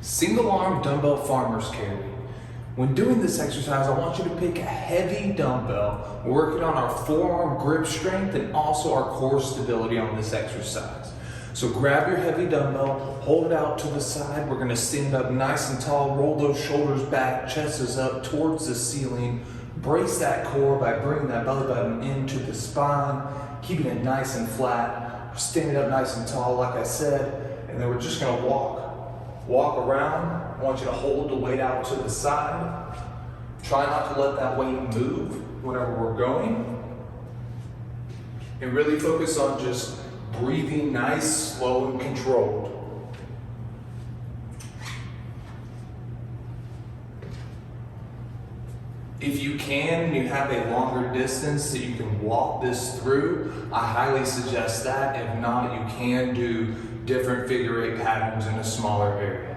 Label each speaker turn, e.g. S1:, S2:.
S1: Single arm dumbbell farmer's carry. When doing this exercise, I want you to pick a heavy dumbbell, working on our forearm grip strength and also our core stability on this exercise. So grab your heavy dumbbell, hold it out to the side. We're gonna stand up nice and tall, roll those shoulders back, chest is up towards the ceiling. Brace that core by bringing that belly button into the spine, keeping it nice and flat. We're standing up nice and tall, like I said, and then we're just gonna walk around. I want you to hold the weight out to the side. Try not to let that weight move whenever we're going. And really focus on just breathing nice, slow, and controlled. If you can and you have a longer distance that you can walk this through, I highly suggest that. If not, you can do different figure eight patterns in a smaller area.